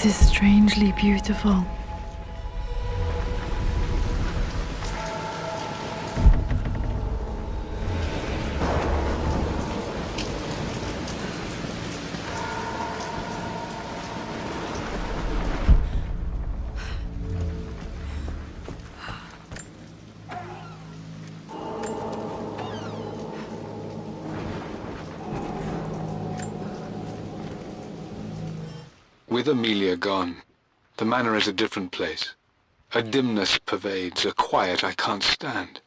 This is strangely beautiful. With Amelia gone, the manor is a different place. A dimness pervades, a quiet I can't stand.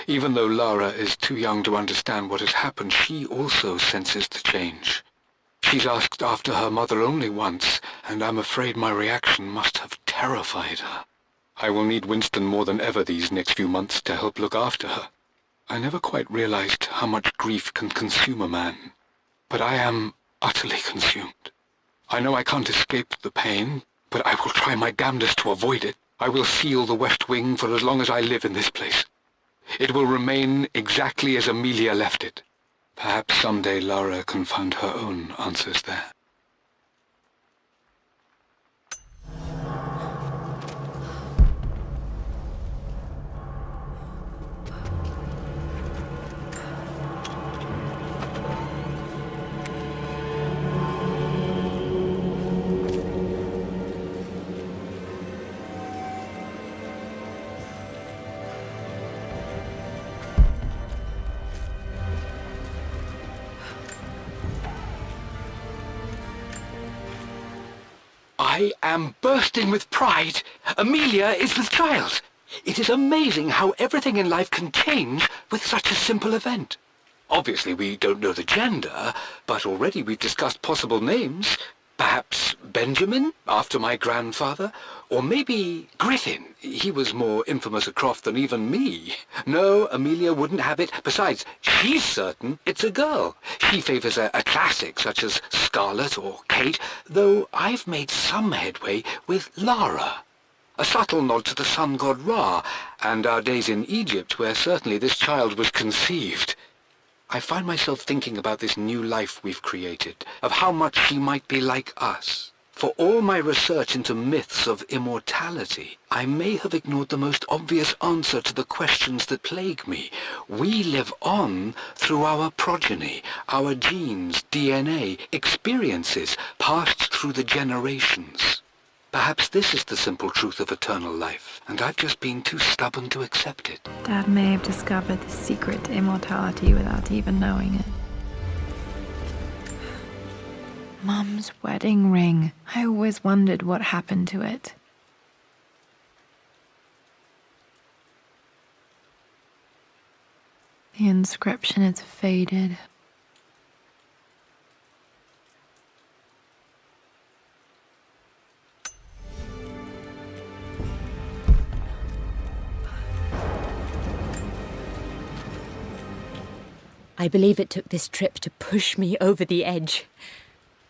Even though Lara is too young to understand what has happened, she also senses the change. She's asked after her mother only once, and I'm afraid my reaction must have terrified her. I will need Winston more than ever these next few months to help look after her. I never quite realized how much grief can consume a man, but I am utterly consumed. I know I can't escape the pain, but I will try my damnedest to avoid it. I will seal the West Wing for as long as I live in this place. It will remain exactly as Amelia left it. Perhaps someday Lara can find her own answers there. I am bursting with pride. Amelia is with child. It is amazing how everything in life can change with such a simple event. Obviously, we don't know the gender, but already we've discussed possible names. Perhaps Benjamin, after my grandfather, or maybe Griffin. He was more infamous a Croft than even me. No, Amelia wouldn't have it. Besides, she's certain it's a girl. She favours a classic such as Scarlet or Kate, though I've made some headway with Lara. A subtle nod to the sun god Ra, and our days in Egypt, where certainly this child was conceived. I find myself thinking about this new life we've created, of how much she might be like us. For all my research into myths of immortality, I may have ignored the most obvious answer to the questions that plague me. We live on through our progeny, our genes, DNA, experiences passed through the generations. Perhaps this is the simple truth of eternal life, and I've just been too stubborn to accept it. Dad may have discovered the secret to immortality without even knowing it. Mum's wedding ring. I always wondered what happened to it. The inscription is faded. I believe it took this trip to push me over the edge.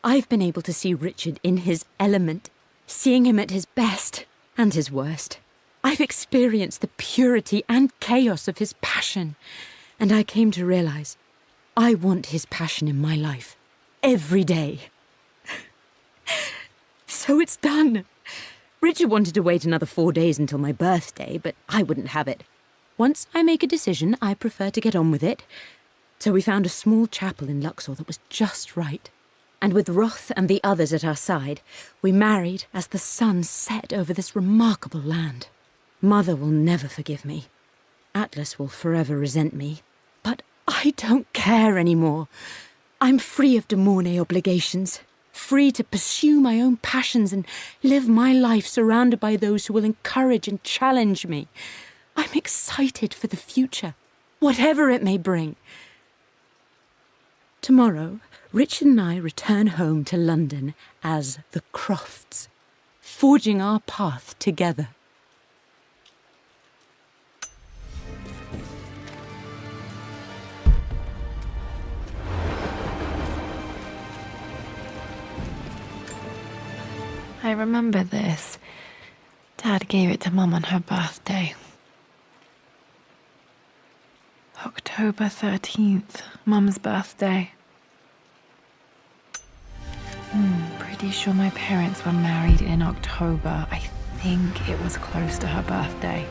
I've been able to see Richard in his element, seeing him at his best and his worst. I've experienced the purity and chaos of his passion, and I came to realize I want his passion in my life every day. So it's done. Richard wanted to wait another 4 days until my birthday, but I wouldn't have it. Once I make a decision, I prefer to get on with it. So we found a small chapel in Luxor that was just right. And with Roth and the others at our side, we married as the sun set over this remarkable land. Mother will never forgive me. Atlas will forever resent me. But I don't care anymore. I'm free of de Mornay obligations, free to pursue my own passions and live my life surrounded by those who will encourage and challenge me. I'm excited for the future, whatever it may bring. Tomorrow, Richard and I return home to London as the Crofts, forging our path together. I remember this. Dad gave it to Mum on her birthday. October 13th, Mum's birthday. Pretty pretty sure my parents were married in October. I think it was close to her birthday.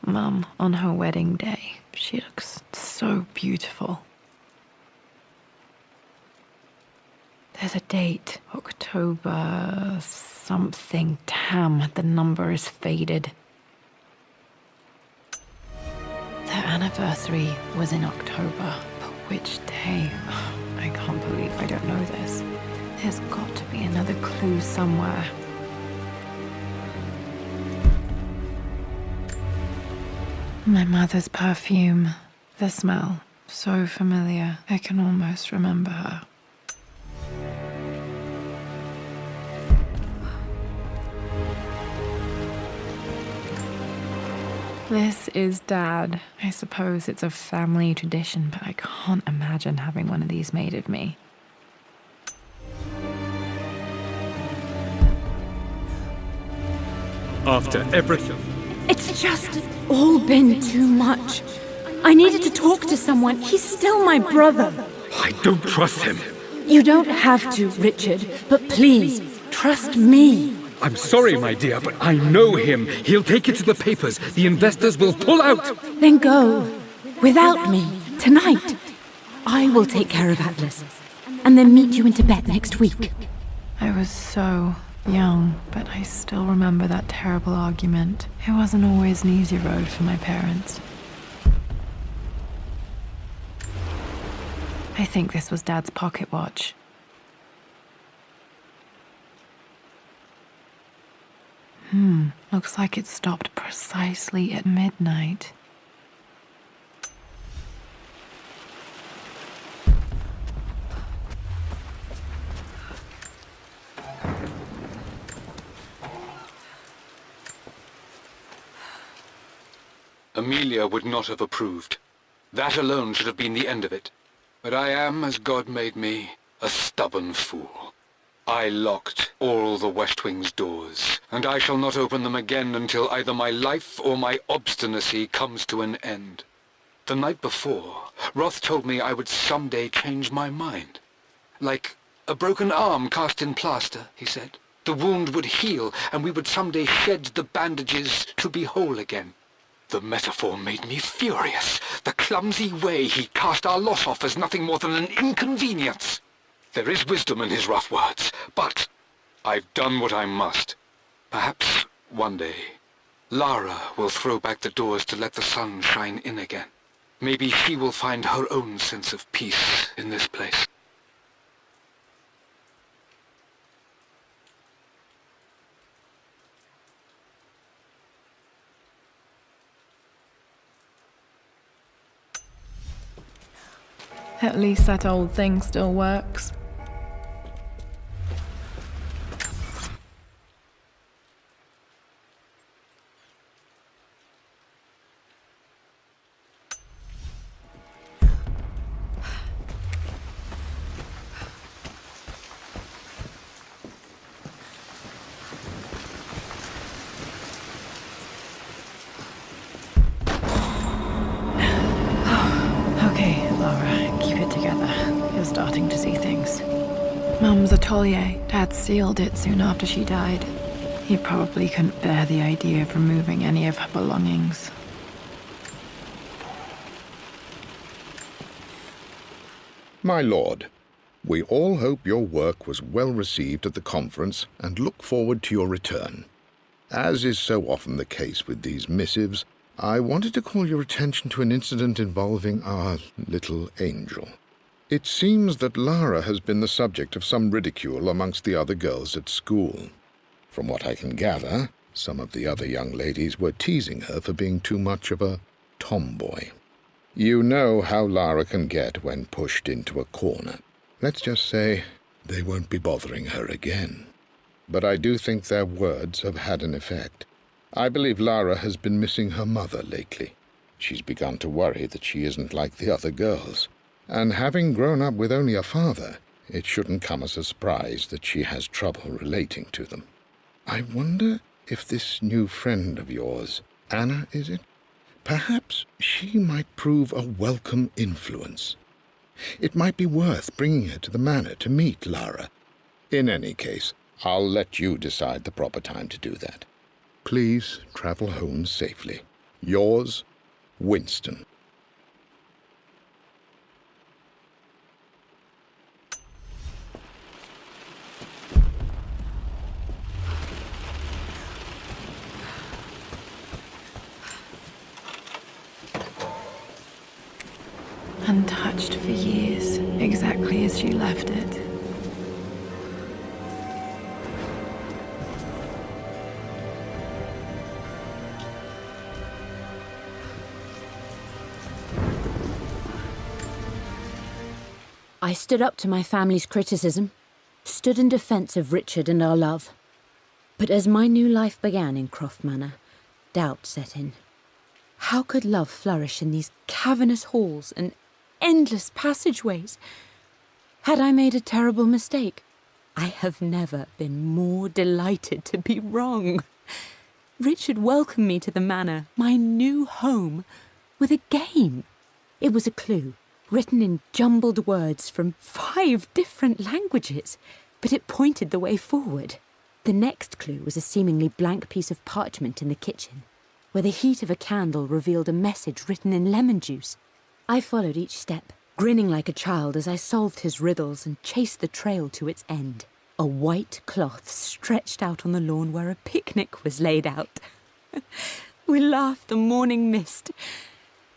Mum, on her wedding day, she looks so beautiful. There's a date, October something. Damn, the number is faded. Their anniversary was in October, but which day? I can't believe I don't know this. There's got to be another clue somewhere. My mother's perfume. The smell. So familiar. I can almost remember her. This is Dad. I suppose it's a family tradition, but I can't imagine having one of these made of me. After everything. It's just all been too much. I needed to talk to someone. He's still my brother. I don't trust him. You don't have to, Richard, but please, trust me. I'm sorry, my dear, but I know him. He'll take it to the papers. The investors will pull out. Then go. Without me. Tonight. I will take care of Atlas. And then meet you in Tibet next week. I was so young, but I still remember that terrible argument. It wasn't always an easy road for my parents. I think this was Dad's pocket watch. Looks like it stopped precisely at midnight. Amelia would not have approved. That alone should have been the end of it. But I am, as God made me, a stubborn fool. I locked all the West Wing's doors, and I shall not open them again until either my life or my obstinacy comes to an end. The night before, Roth told me I would someday change my mind. Like a broken arm cast in plaster, he said. The wound would heal, and we would someday shed the bandages to be whole again. The metaphor made me furious. The clumsy way he cast our loss off as nothing more than an inconvenience. There is wisdom in his rough words, but I've done what I must. Perhaps one day, Lara will throw back the doors to let the sun shine in again. Maybe she will find her own sense of peace in this place. At least that old thing still works. Okay, Laura, keep it together. You're starting to see things. Mum's atelier. Dad sealed it soon after she died. He probably couldn't bear the idea of removing any of her belongings. My lord, we all hope your work was well received at the conference and look forward to your return. As is so often the case with these missives, I wanted to call your attention to an incident involving our little angel. It seems that Lara has been the subject of some ridicule amongst the other girls at school. From what I can gather, some of the other young ladies were teasing her for being too much of a tomboy. You know how Lara can get when pushed into a corner. Let's just say they won't be bothering her again. But I do think their words have had an effect. I believe Lara has been missing her mother lately. She's begun to worry that she isn't like the other girls. And having grown up with only a father, it shouldn't come as a surprise that she has trouble relating to them. I wonder if this new friend of yours, Anna, is it? Perhaps she might prove a welcome influence. It might be worth bringing her to the manor to meet Lara. In any case, I'll let you decide the proper time to do that. Please travel home safely. Yours, Winston. Untouched for years, exactly as she left it. I stood up to my family's criticism, stood in defense of Richard and our love. But as my new life began in Croft Manor, doubt set in. How could love flourish in these cavernous halls and endless passageways? Had I made a terrible mistake? I have never been more delighted to be wrong. Richard welcomed me to the manor, my new home, with a game. It was a clue, written in jumbled words from 5 different languages, but it pointed the way forward. The next clue was a seemingly blank piece of parchment in the kitchen, where the heat of a candle revealed a message written in lemon juice. I followed each step, grinning like a child as I solved his riddles and chased the trail to its end. A white cloth stretched out on the lawn where a picnic was laid out. We laughed the morning mist.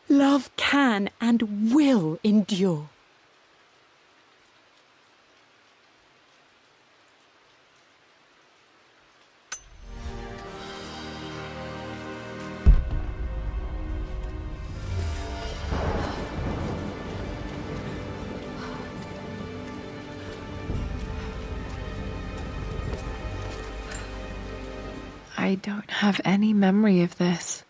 Love can and will endure. I don't have any memory of this.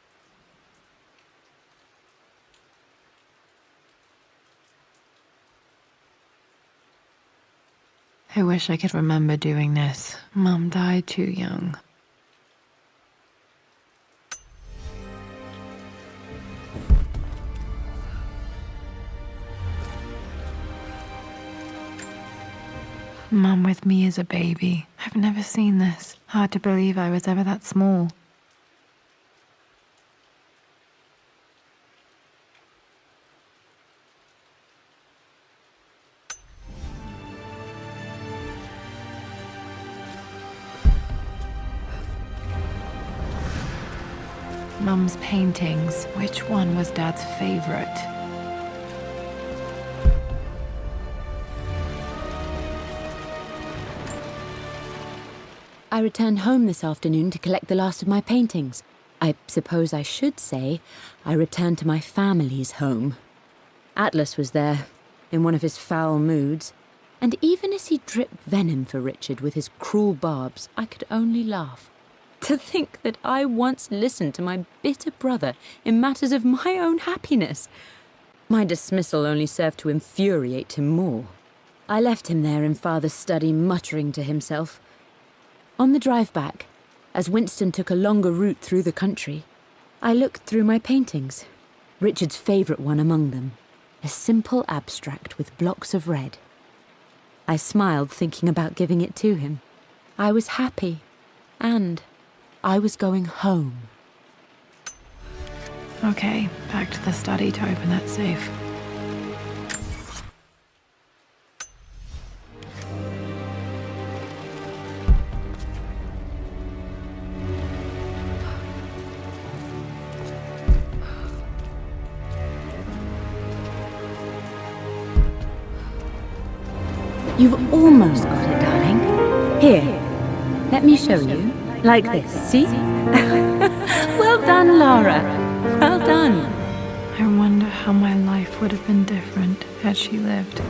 I wish I could remember doing this. Mum died too young. Mum with me as a baby. I've never seen this. Hard to believe I was ever that small. Mum's paintings. Which one was Dad's favorite? I returned home this afternoon to collect the last of my paintings. I suppose I should say I returned to my family's home. Atlas was there, in one of his foul moods, and even as he dripped venom for Richard with his cruel barbs, I could only laugh. To think that I once listened to my bitter brother in matters of my own happiness. My dismissal only served to infuriate him more. I left him there in Father's study, muttering to himself. On the drive back, as Winston took a longer route through the country, I looked through my paintings, Richard's favourite one among them, a simple abstract with blocks of red. I smiled, thinking about giving it to him. I was happy, and I was going home. Okay, back to the study to open that safe. You've almost got it, darling. Here, let me show you. Like this, see? Well done, Lara. Well done. I wonder how my life would have been different had she lived.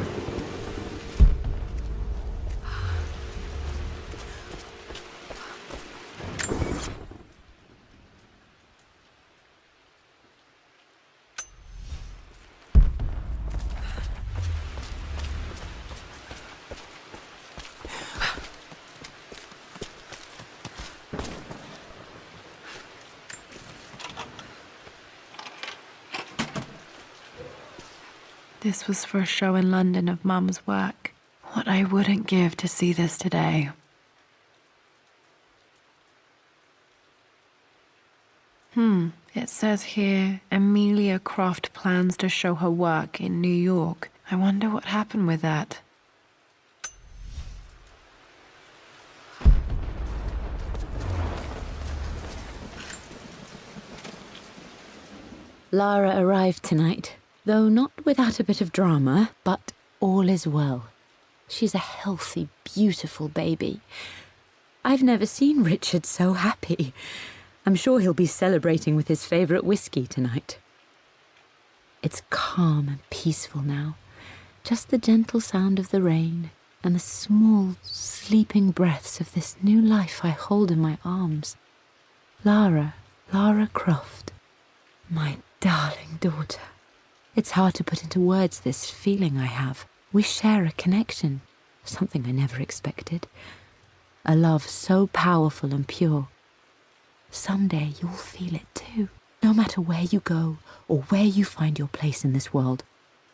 This was for a show in London of Mum's work. What I wouldn't give to see this today. It says here, Amelia Croft plans to show her work in New York. I wonder what happened with that. Lara arrived tonight, though not without a bit of drama, but all is well. She's a healthy, beautiful baby. I've never seen Richard so happy. I'm sure he'll be celebrating with his favourite whiskey tonight. It's calm and peaceful now. Just the gentle sound of the rain and the small, sleeping breaths of this new life I hold in my arms. Lara Croft, my darling daughter. It's hard to put into words this feeling I have. We share a connection, something I never expected. A love so powerful and pure. Someday you'll feel it too. No matter where you go or where you find your place in this world,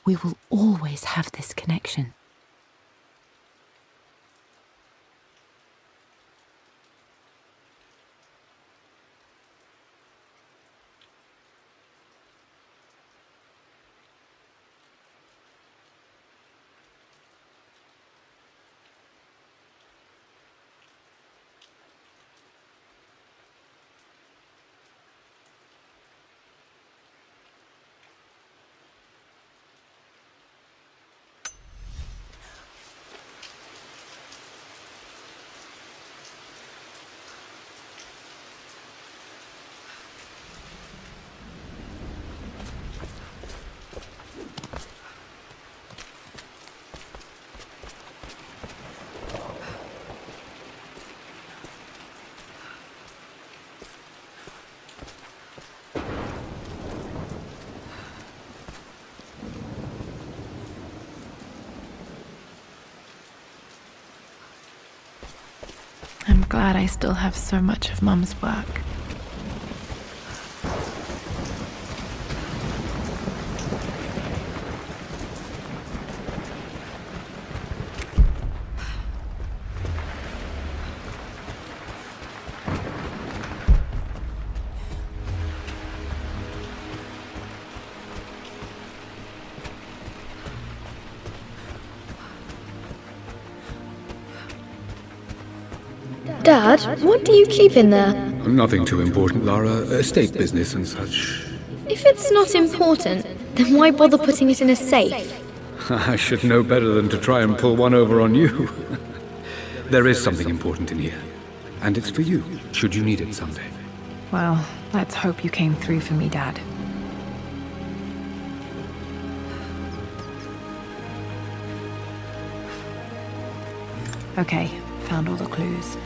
we will always have this connection. I'm glad I still have so much of Mum's work. Dad, what do you keep in there? Nothing too important, Lara. Estate business and such. If it's not important, then why bother putting it in a safe? I should know better than to try and pull one over on you. There is something important in here. And it's for you, should you need it someday. Well, let's hope you came through for me, Dad. Okay, found all the clues.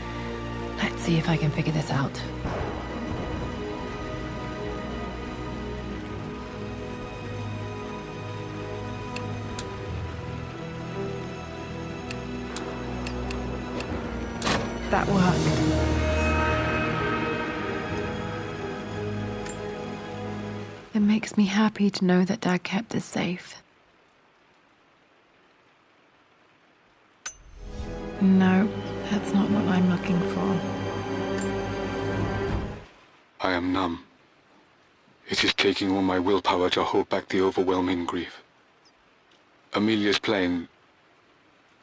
Let's see if I can figure this out. That worked. It makes me happy to know that Dad kept this safe. No, that's not what I'm looking for. I am numb. It is taking all my willpower to hold back the overwhelming grief. Amelia's plane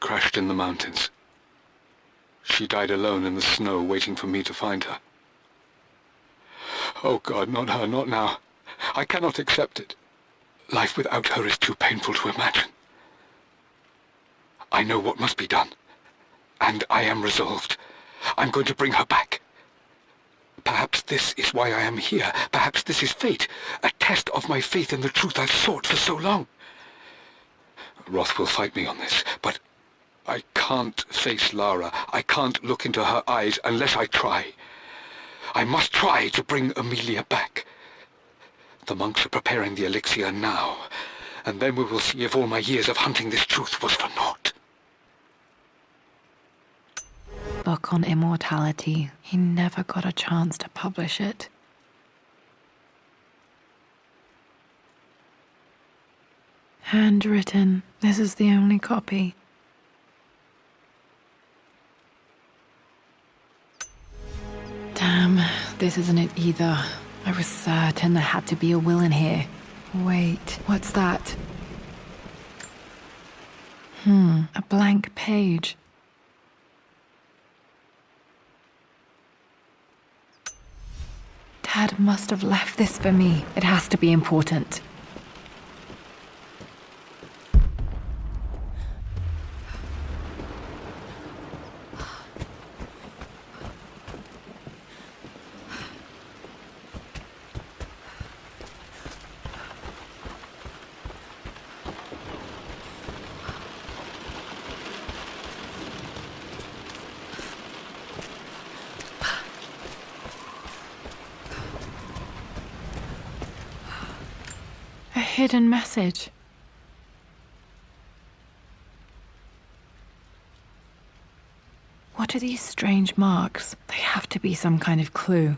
crashed in the mountains. She died alone in the snow, waiting for me to find her. Oh God, not her, not now. I cannot accept it. Life without her is too painful to imagine. I know what must be done. And I am resolved. I'm going to bring her back. Perhaps this is why I am here. Perhaps this is fate. A test of my faith in the truth I've sought for so long. Roth will fight me on this, but I can't face Lara. I can't look into her eyes unless I try. I must try to bring Amelia back. The monks are preparing the elixir now, and then we will see if all my years of hunting this truth was for naught. Book on immortality. He never got a chance to publish it. Handwritten. This is the only copy. Damn, this isn't it either. I was certain there had to be a will in here. Wait, what's that? A blank page. Dad must have left this for me. It has to be important. A hidden message. What are these strange marks? They have to be some kind of clue.